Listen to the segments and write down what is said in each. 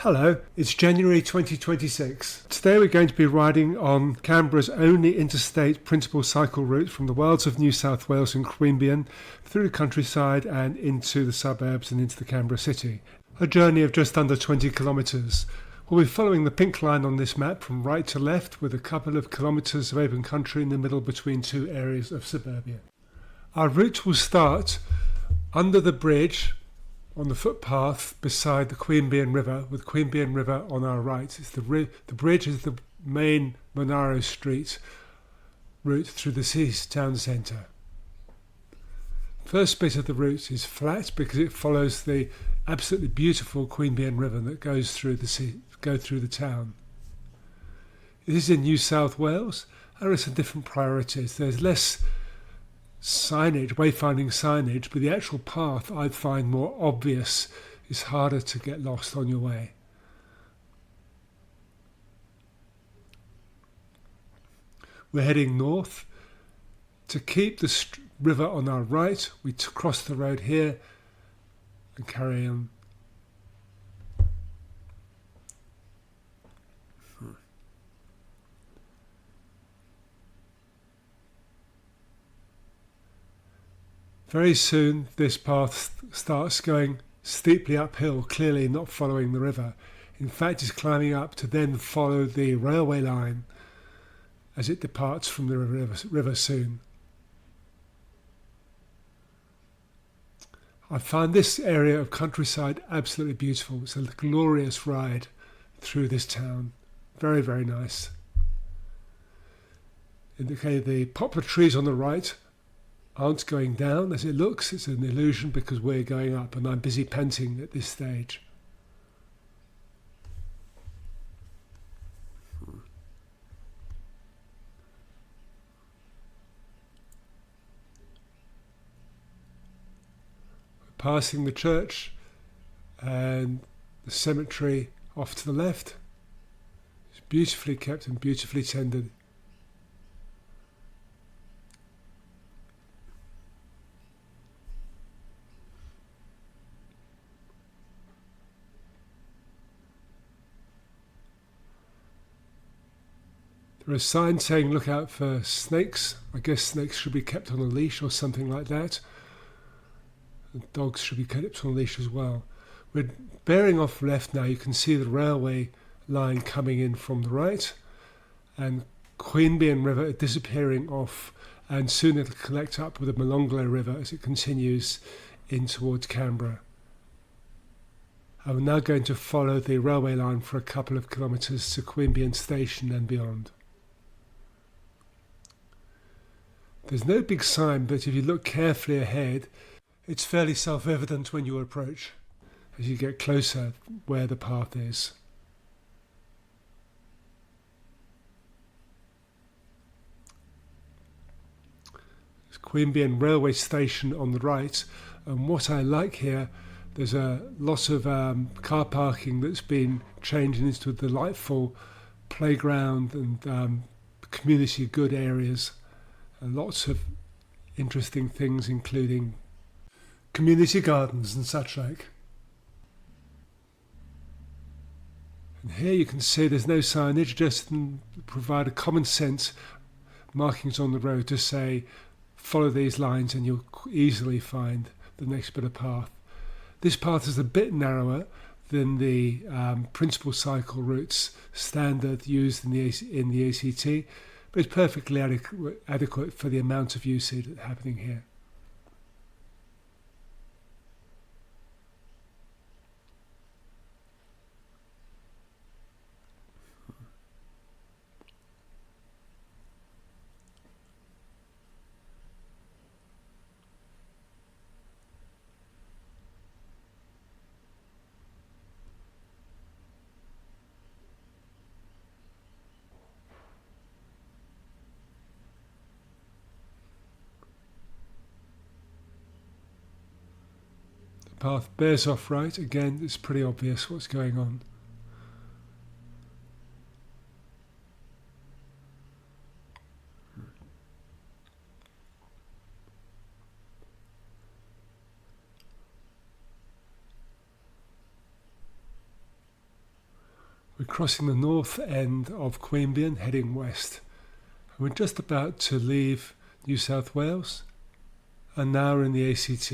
Hello, it's January 2026. Today we're going to be riding on Canberra's only interstate principal cycle route from the wilds of New South Wales and Queanbeyan through the countryside and into the suburbs and into the Canberra city. A journey of just under 20 kilometres. We'll be following the pink line on this map from right to left with a couple of kilometres of open country in the middle between two areas of suburbia. Our route will start under the bridge on the footpath beside the Queanbeyan River, with Queanbeyan River on our right. The bridge is the main Monaro Street route through the town centre. First bit of the route is flat because it follows the absolutely beautiful Queanbeyan River that goes through the town. This is in New South Wales. There are some different priorities. There's less signage, wayfinding signage, but the actual path I find more obvious. Is harder to get lost on your way. We're heading north. To keep the river on our right, we cross the road here and carry on. Very soon this path starts going steeply uphill, clearly not following the river. In fact, it's climbing up to then follow the railway line as it departs from the river soon. I find this area of countryside absolutely beautiful. It's a glorious ride through this town. Very, very nice. The poplar trees on the right aren't going down as it looks. It's an illusion because we're going up, and I'm busy panting at this stage. We're passing the church and the cemetery off to the left. It's beautifully kept and beautifully tended. There are signs saying look out for snakes. I guess snakes should be kept on a leash or something like that. And dogs should be kept on a leash as well. We're bearing off left now. You can see the railway line coming in from the right, and Queanbeyan River disappearing off, and soon it'll connect up with the Molonglo River as it continues in towards Canberra. I'm now going to follow the railway line for a couple of kilometres to Queanbeyan Station and beyond. There's no big sign, but if you look carefully ahead, it's fairly self-evident when you approach, as you get closer where the path is. There's Queanbeyan Railway Station on the right, and what I like here, there's a lot of car parking that's been changed into delightful playground and community good areas. And lots of interesting things, including community gardens and such like. And here you can see there's no signage, just provide a common sense markings on the road to say follow these lines and you'll easily find the next bit of path. This path is a bit narrower than the principal cycle routes standard used in the ACT, but it's perfectly adequate for the amount of usage happening here. Path bears off right. Again, it's pretty obvious what's going on. We're crossing the north end of Queanbeyan, heading west. We're just about to leave New South Wales and now we're in the ACT.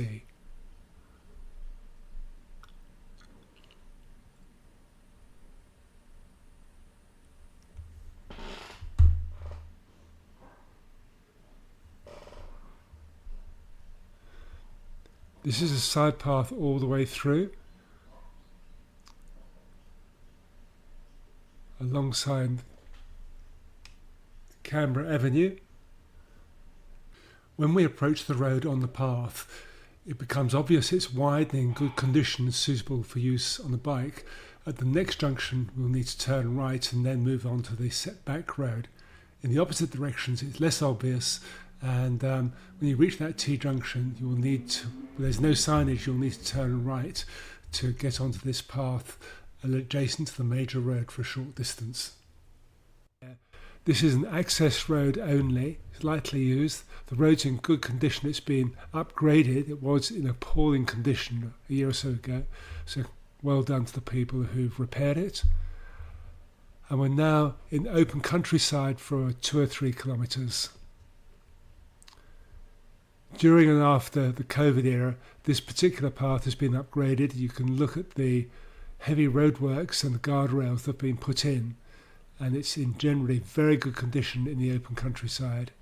This is a side path all the way through, alongside Canberra Avenue. When we approach the road on the path, it becomes obvious it's wide and in good condition, suitable for use on a bike. At the next junction, we'll need to turn right and then move on to the setback road. In the opposite directions, it's less obvious, and when you reach that T-junction, you will need to, there's no signage, you'll need to turn right to get onto this path adjacent to the major road for a short distance. This is an access road only, it's lightly used. The road's in good condition, it's been upgraded. It was in appalling condition a year or so ago, so well done to the people who've repaired it. And we're now in open countryside for 2 or 3 kilometres. During and after the COVID era, this particular path has been upgraded. You can look at the heavy roadworks and the guardrails that have been put in, and it's in generally very good condition in the open countryside.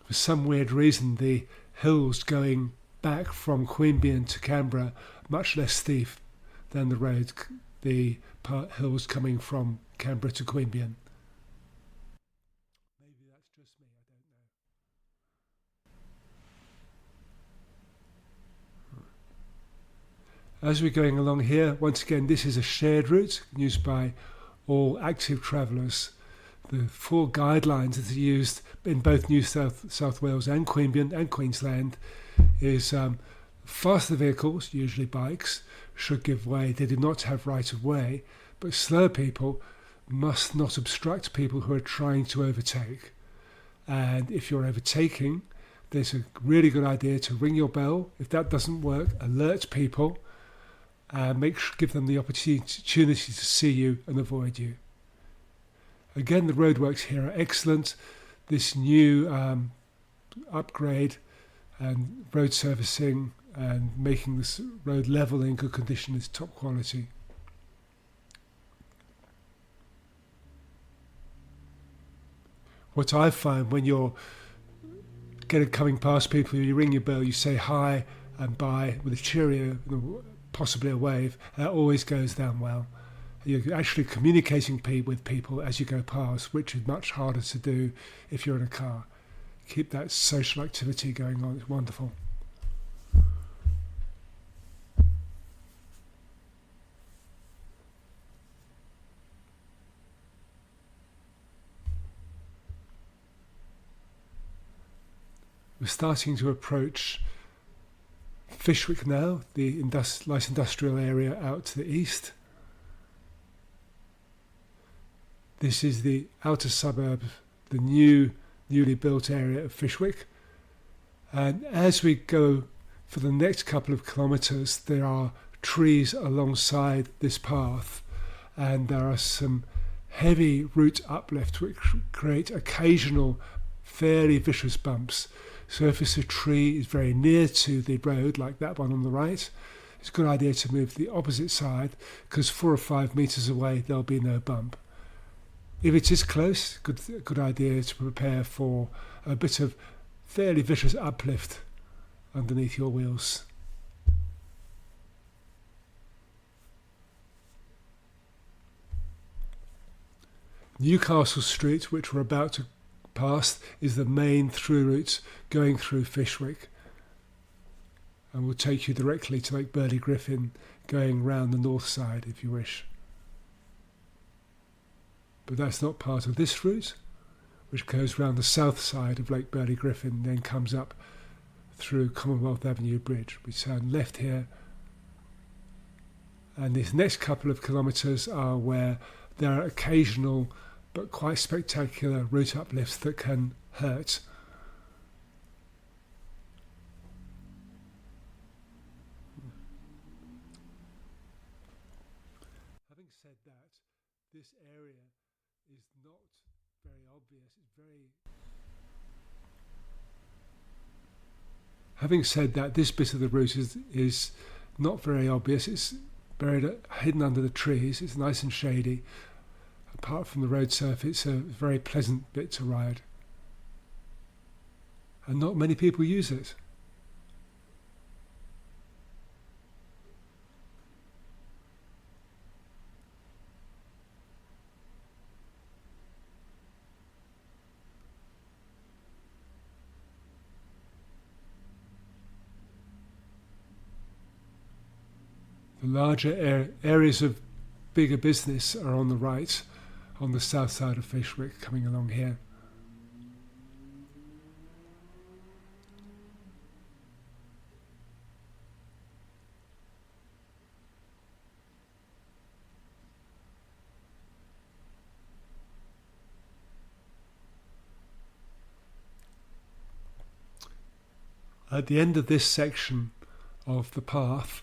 For some weird reason, the hills going back from Queanbeyan to Canberra much less steep than the road, the hills coming from Canberra to Queanbeyan. Maybe that's just me, I don't know. As we're going along here, once again, this is a shared route used by all active travellers. The 4 guidelines that are used in both New South Wales and Queanbeyan and Queensland is faster vehicles, usually bikes, should give way. They do not have right of way, but slower people must not obstruct people who are trying to overtake. And if you're overtaking, there's a really good idea to ring your bell. If that doesn't work, alert people and give them the opportunity to see you and avoid you. Again, the roadworks here are excellent. This new upgrade and road servicing and making this road level in good condition is top quality. What I find when you're coming past people, you ring your bell, you say hi and bye with a cheerio, possibly a wave, and that always goes down well. You're actually communicating with people as you go past, which is much harder to do if you're in a car. Keep that social activity going on, it's wonderful. We're starting to approach Fyshwick now, the light industrial area out to the east. This is the outer suburb, the newly built area of Fyshwick. And as we go for the next couple of kilometres, there are trees alongside this path, and there are some heavy root uplift which create occasional fairly vicious bumps. So if it's a tree is very near to the road, like that one on the right, it's a good idea to move to the opposite side, because 4 or 5 metres away there'll be no bump. If it is close, good idea to prepare for a bit of fairly vicious uplift underneath your wheels. Newcastle Street, which we're about to pass, is the main through route going through Fyshwick, and will take you directly to Lake Burley-Griffin, going round the north side if you wish. But that's not part of this route, which goes round the south side of Lake Burley-Griffin, then comes up through Commonwealth Avenue Bridge. We turn left here, and this next couple of kilometres are where there are occasional but quite spectacular route uplifts that can hurt. said that, this area is not very obvious. It's very... Having said that, this bit of the route is not very obvious. It's buried, hidden under the trees. It's nice and shady. Apart from the road surface, it's a very pleasant bit to ride. And not many people use it. The larger areas of bigger business are on the right, on the south side of Fyshwick, coming along here. At the end of this section of the path,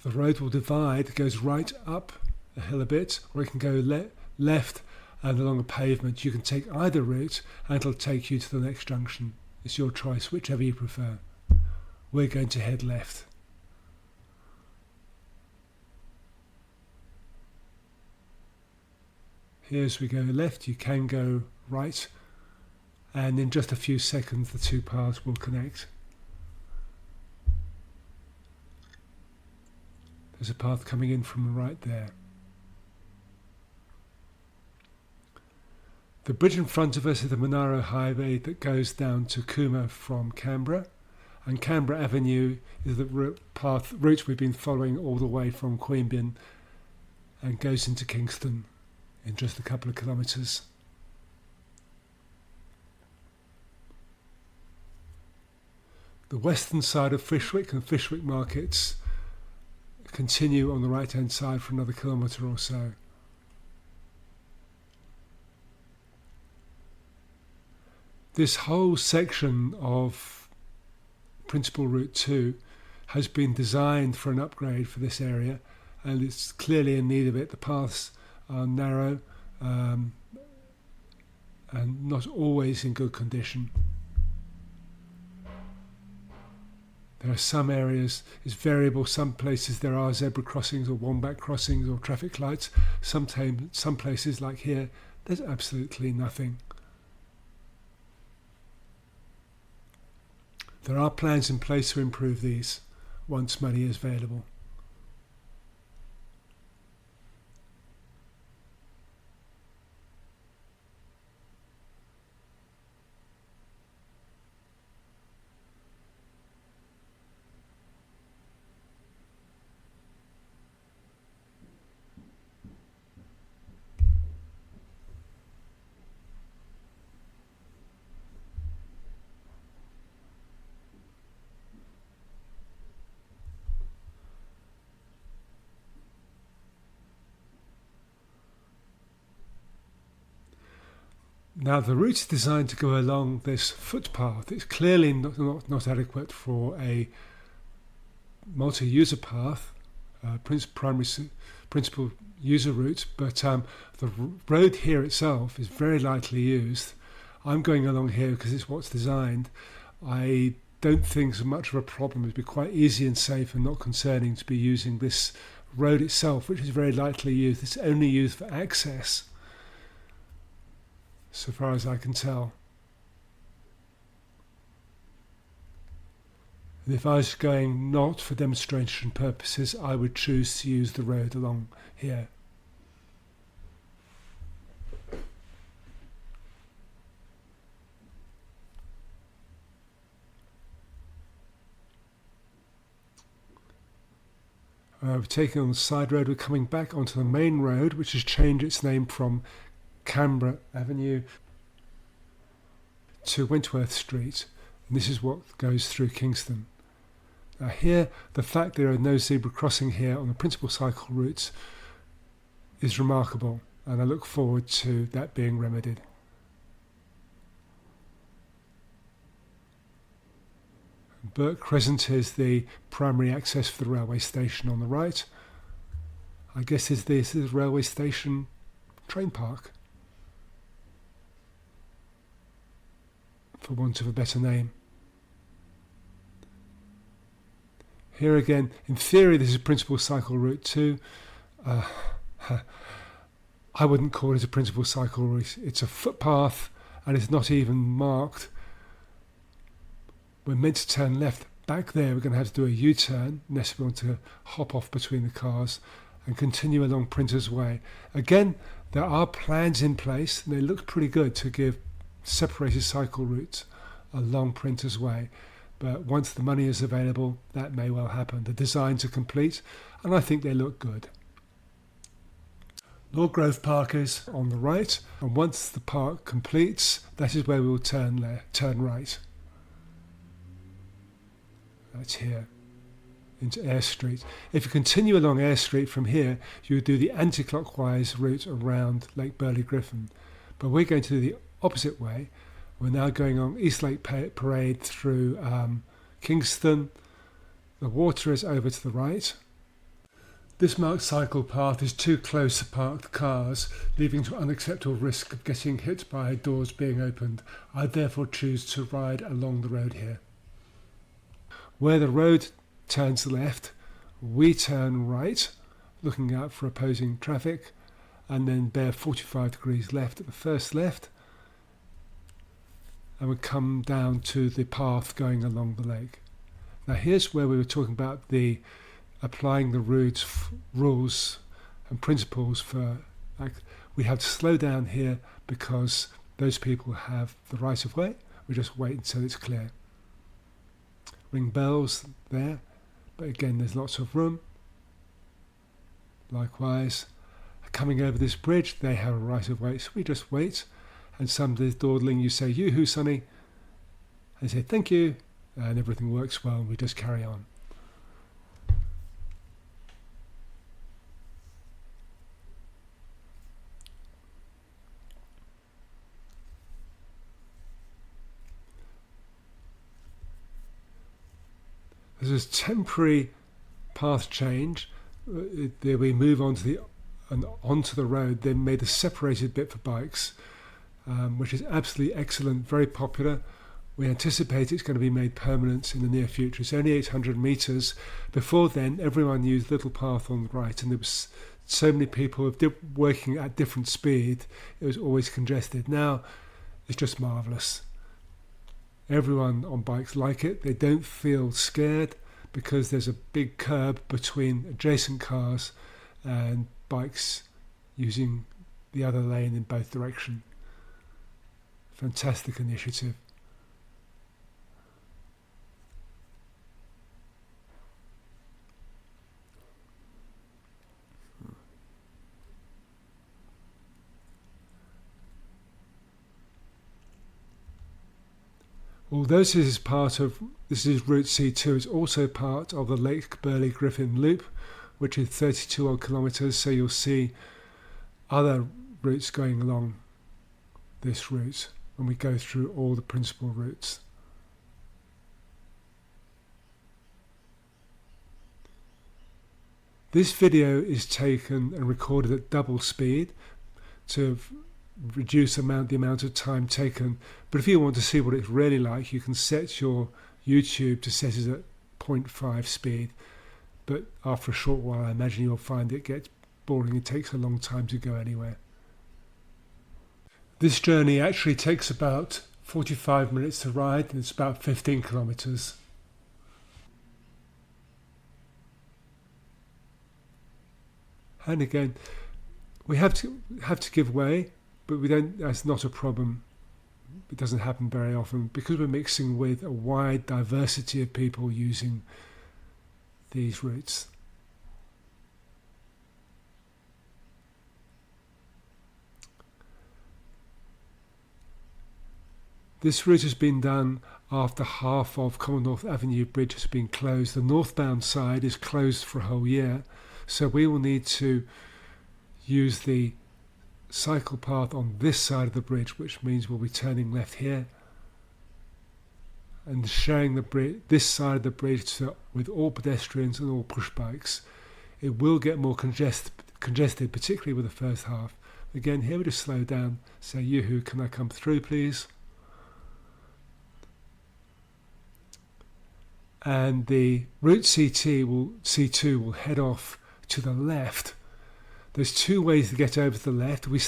the road will divide, it goes right up a hill a bit, or it can go left and along a pavement. You can take either route and it'll take you to the next junction. It's your choice, whichever you prefer. We're going to head left. Here as we go left, you can go right, and in just a few seconds the two paths will connect. There's a path coming in from the right there. The bridge in front of us is the Monaro Highway that goes down to Cooma from Canberra, and Canberra Avenue is the route we've been following all the way from Queanbeyan and goes into Kingston in just a couple of kilometres. The western side of Fyshwick and Fyshwick markets continue on the right hand side for another kilometre or so. This whole section of Principal Route 2 has been designed for an upgrade for this area, and it's clearly in need of it. The paths are narrow and not always in good condition. There are some areas, it's variable. Some places there are zebra crossings or wombat crossings or traffic lights. Some places, like here, there's absolutely nothing. There are plans in place to improve these once money is available. Now the route is designed to go along this footpath. It's clearly not adequate for a multi-user path, principal user route, but the road here itself is very lightly used. I'm going along here because it's what's designed. I don't think it's much of a problem. It'd be quite easy and safe and not concerning to be using this road itself, which is very lightly used. It's only used for access, so far as I can tell. And if I was going not for demonstration purposes, I would choose to use the road along here. We're taking on the side road. We're coming back onto the main road, which has changed its name from Canberra Avenue to Wentworth Street, and this is what goes through Kingston. Now here, the fact there are no zebra crossing here on the principal cycle routes is remarkable, and I look forward to that being remedied. Burke Crescent is the primary access for the railway station on the right. I guess this is railway station train park, for want of a better name. Here again, in theory, this is principal cycle route 2. I wouldn't call it a principal cycle route. It's a footpath and it's not even marked. We're meant to turn left. Back there, we're going to have to do a U-turn unless we want to hop off between the cars and continue along Printer's Way. Again, there are plans in place and they look pretty good to give separated cycle routes along Printer's Way. But once the money is available, that may well happen. The designs are complete and I think they look good. Lord Grove Park is on the right, and once the park completes, that is where we will turn right. That's here, into Eyre Street. If you continue along Eyre Street from here, you would do the anti-clockwise route around Lake Burley Griffin. But we're going to do the opposite way. We're now going on East Lake Parade through Kingston. The water is over to the right. This marked cycle path is too close to parked cars, leaving to unacceptable risk of getting hit by doors being opened. I therefore choose to ride along the road here. Where the road turns left, we turn right, looking out for opposing traffic, and then bear 45 degrees left at the first left, and we come down to the path going along the lake. Now here's where we were talking about applying the rules and principles for, like, we have to slow down here because those people have the right of way. We just wait until it's clear. Ring bells there, but again there's lots of room. Likewise, coming over this bridge, they have a right of way, so we just wait, and somebody's dawdling, you say, "Yoo-hoo, sonny," and they say, "Thank you," and everything works well, and we just carry on. There's a temporary path change. We move onto the road. They made a separated bit for bikes, which is absolutely excellent, very popular. We anticipate it's going to be made permanent in the near future. It's only 800 metres. Before then, everyone used little path on the right, and there was so many people working at different speed. It was always congested. Now, it's just marvellous. Everyone on bikes like it. They don't feel scared because there's a big curb between adjacent cars and bikes using the other lane in both directions. Fantastic initiative. Although this is Route C2, it's also part of the Lake Burley Griffin Loop, which is 32 odd kilometres, so you'll see other routes going along this route when we go through all the principal routes. This video is taken and recorded at double speed to reduce the amount of time taken, but if you want to see what it's really like, you can set your YouTube to set it at 0.5 speed, but after a short while I imagine you'll find it gets boring. It takes a long time to go anywhere. This journey actually takes about 45 minutes to ride, and it's about 15 kilometres. And again, we have to give way, but we don't. That's not a problem. It doesn't happen very often because we're mixing with a wide diversity of people using these routes. This route has been done after half of Commonwealth Avenue Bridge has been closed. The northbound side is closed for a whole year, so we will need to use the cycle path on this side of the bridge, which means we'll be turning left here and sharing this side of the bridge with all pedestrians and all push bikes. It will get more congested congested, particularly with the first half. Again, here we just slow down, say, yoo-hoo, can I come through please? And the route C2 will head off to the left. There's two ways to get over to the left. We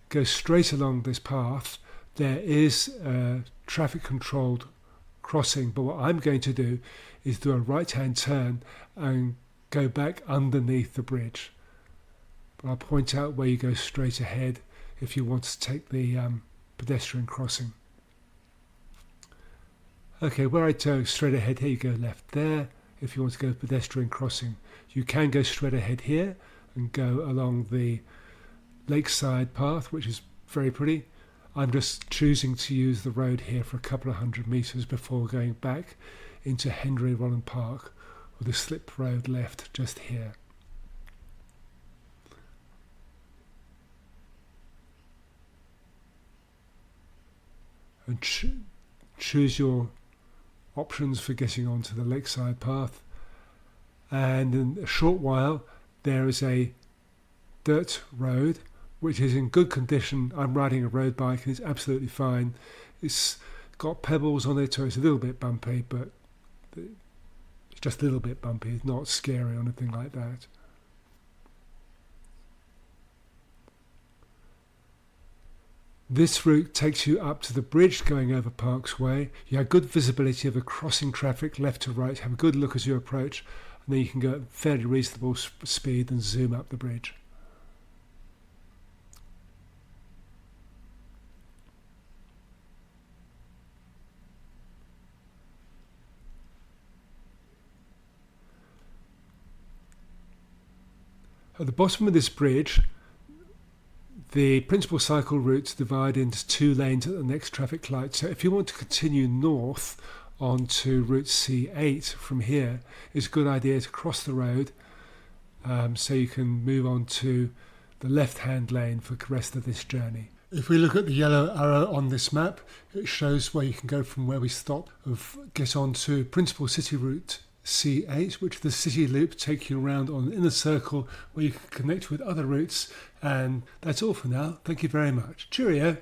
go straight along this path. There is a traffic controlled crossing, but what I'm going to do is do a right-hand turn and go back underneath the bridge. But I'll point out where you go straight ahead if you want to take the pedestrian crossing. Okay, where I go straight ahead here, you go left there. If you want to go pedestrian crossing, you can go straight ahead here and go along the lakeside path, which is very pretty. I'm just choosing to use the road here for a couple of 100 metres before going back into Henry Rolland Park with a slip road left just here. And choose your options for getting onto the lakeside path. And in a short while there is a dirt road which is in good condition. I'm riding a road bike and it's absolutely fine. It's got pebbles on it, so it's a little bit bumpy, but it's just a little bit bumpy. It's not scary or anything like that. This route takes you up to the bridge going over Parks Way. You have good visibility of the crossing traffic left to right. Have a good look as you approach, and then you can go at fairly reasonable speed and zoom up the bridge. At the bottom of this bridge, the principal cycle routes divide into two lanes at the next traffic light. So if you want to continue north onto Route C8 from here, it's a good idea to cross the road so you can move on to the left-hand lane for the rest of this journey. If we look at the yellow arrow on this map, it shows where you can go from where we stop, get on to principal city route C8, which is the city loop, take you around on an inner circle where you can connect with other routes. And that's all for now. Thank you very much. Cheerio.